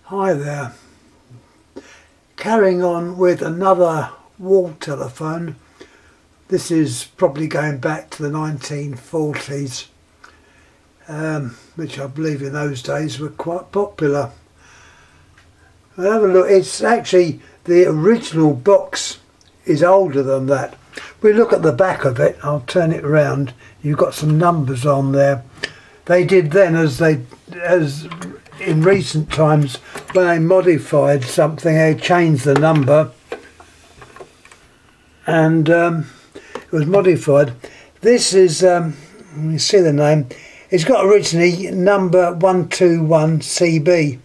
Hi there. Carrying on with another wall telephone. This is probably going back to the 1940s, which I believe in those days were quite popular. Well, have a look. It's actually, the original box is older than that. We look at the back of it. I'll turn it around. You've got some numbers on there. They did then, as in recent times, when they modified something, they changed the number, and it was modified. This is, you see the name. It's got originally number 121CB,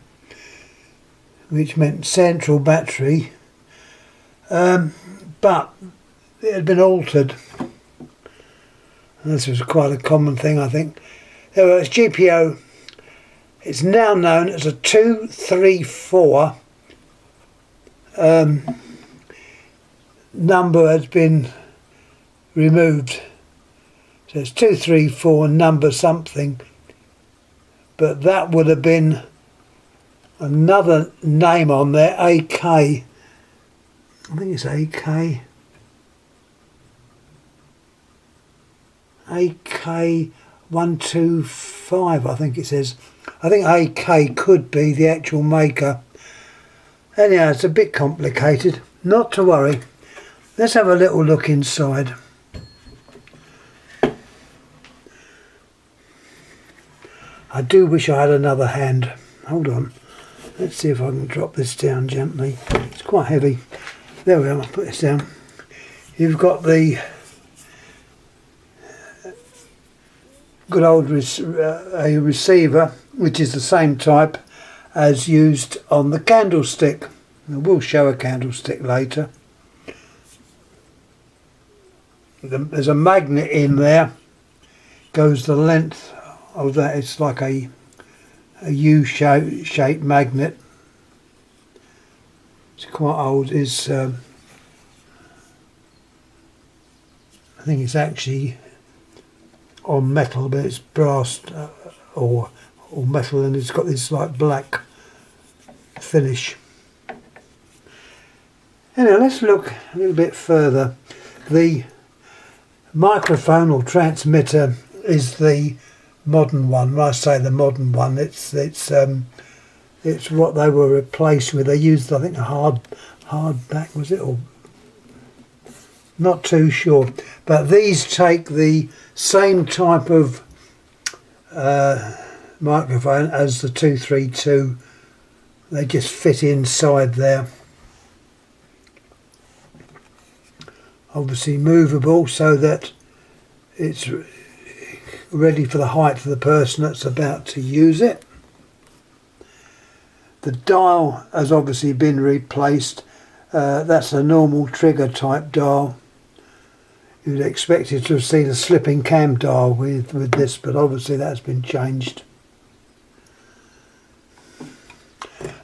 which meant central battery, but it had been altered. This was quite a common thing, I think. It's GPO. It's now known as a 234. Number has been removed. So it's 234 number something. But that would have been another name on there, AK. I think it's AK. AK125, I think it says. I think AK could be the actual maker. Anyhow, it's a bit complicated. Not to worry. Let's have a little look inside. I do wish I had another hand. Hold on. Let's see if I can drop this down gently. It's quite heavy. There we are. I'll put this down. You've got the good old a receiver, which is the same type as used on the candlestick. We'll show a candlestick later. There's a magnet in there, goes the length of that. It's like a U-shaped magnet. It's quite old. It's I think it's actually on metal, but it's brass or metal, and it's got this like black finish. Anyway, let's look a little bit further. The microphone or transmitter is the modern one. When I say the modern one, it's what they were replaced with. They used, I think, a hard back, was it, or not too sure. But these take the same type of microphone as the 232. They just fit inside there. Obviously movable so that it's ready for the height of the person that's about to use it. The dial has obviously been replaced. That's a normal trigger type dial. You'd expect it to have seen a slipping cam dial with this, but obviously that's been changed.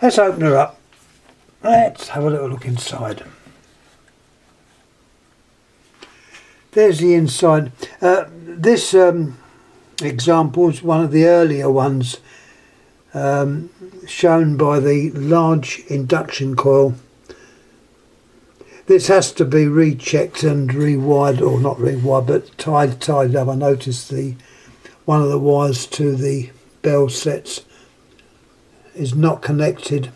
Let's open her up. Let's have a little look inside. There's the inside. This example is one of the earlier ones, shown by the large induction coil. This has to be rechecked and rewired, or not rewired, but tied up. I noticed one of the wires to the bell sets is not connected.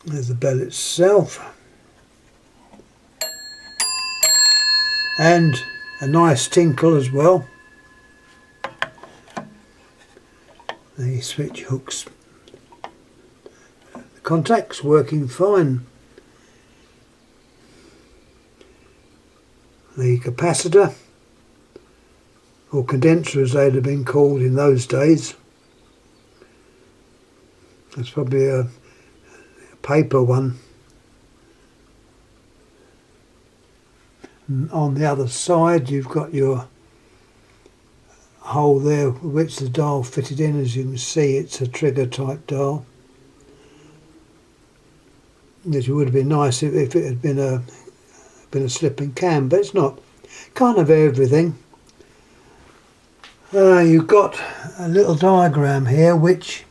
There's the bell itself. And a nice tinkle as well. The switch hooks. The contacts working fine. The capacitor, or condenser as they'd have been called in those days. That's probably a paper one. And on the other side you've got your hole there which the dial fitted in. As you can see, it's a trigger type dial. It would have been nice if it had been a slipping cam, but it's not. Kind of everything. You've got a little diagram here which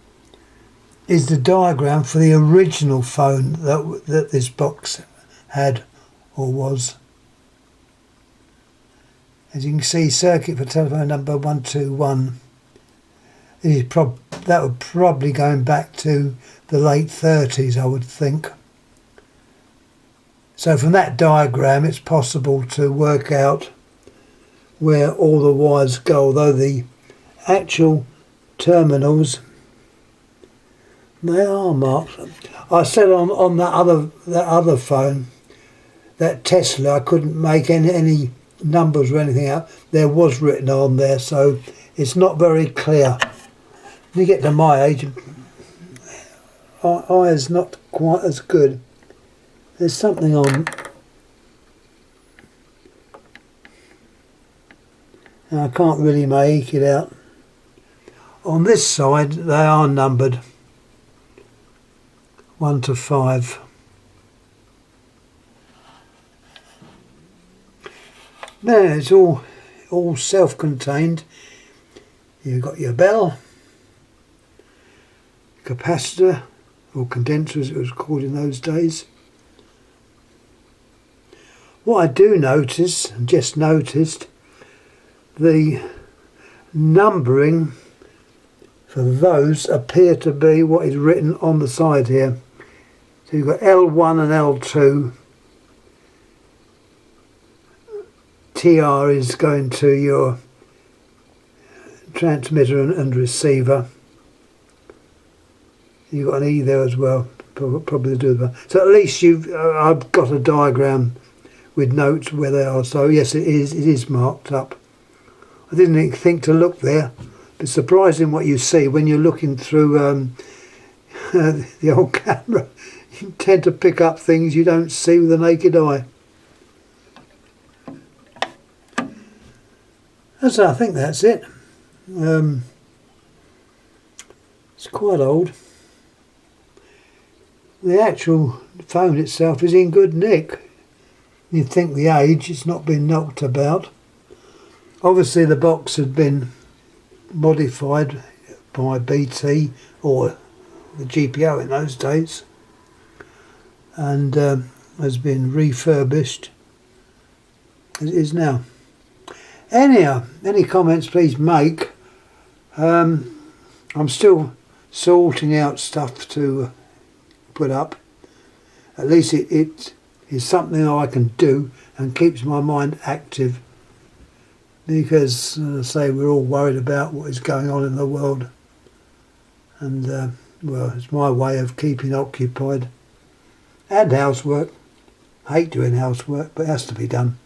is the diagram for the original phone that this box had or was. As you can see, circuit for telephone number 121. That would probably going back to the late 30s, I would think. So from that diagram it's possible to work out where all the wires go, although the actual terminals, they are marked. I said on that other phone, that Tesla, I couldn't make any numbers or anything out. There was written on there, so it's not very clear. When you get to my age, eye's not quite as good. There's something on. And I can't really make it out. On this side, they are numbered 1 to 5. Now it's all self-contained. You've got your bell, capacitor, or condenser as it was called in those days. What I do notice, and just noticed, the numbering for those appear to be what is written on the side here. So you've got L1 and L2. TR is going to your transmitter and receiver. You've got an E there as well, probably do that. So at least I've got a diagram with notes where they are. So yes, it is marked up. I didn't think to look there. It's surprising what you see when you're looking through the old camera. You tend to pick up things you don't see with the naked eye. So I think that's it. It's quite old. The actual phone itself is in good nick. You'd think the age, it's not been knocked about. Obviously the box had been modified by BT or the GPO in those days, and has been refurbished as it is now. Anyhow, any comments please make. I'm still sorting out stuff to put up. At least it is something I can do and keeps my mind active, because as I say, we're all worried about what is going on in the world, and well, it's my way of keeping occupied. And housework. I hate doing housework, but it has to be done.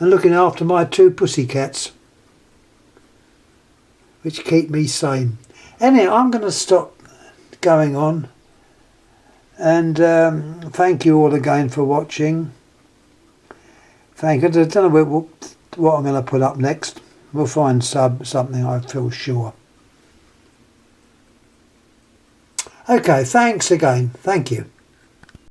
And looking after my 2 pussycats, which keep me sane. Anyhow, I'm going to stop going on, and thank you all again for watching. Thank you. I don't know what I'm going to put up next. We'll find something, I feel sure. Okay, thanks again. Thank you.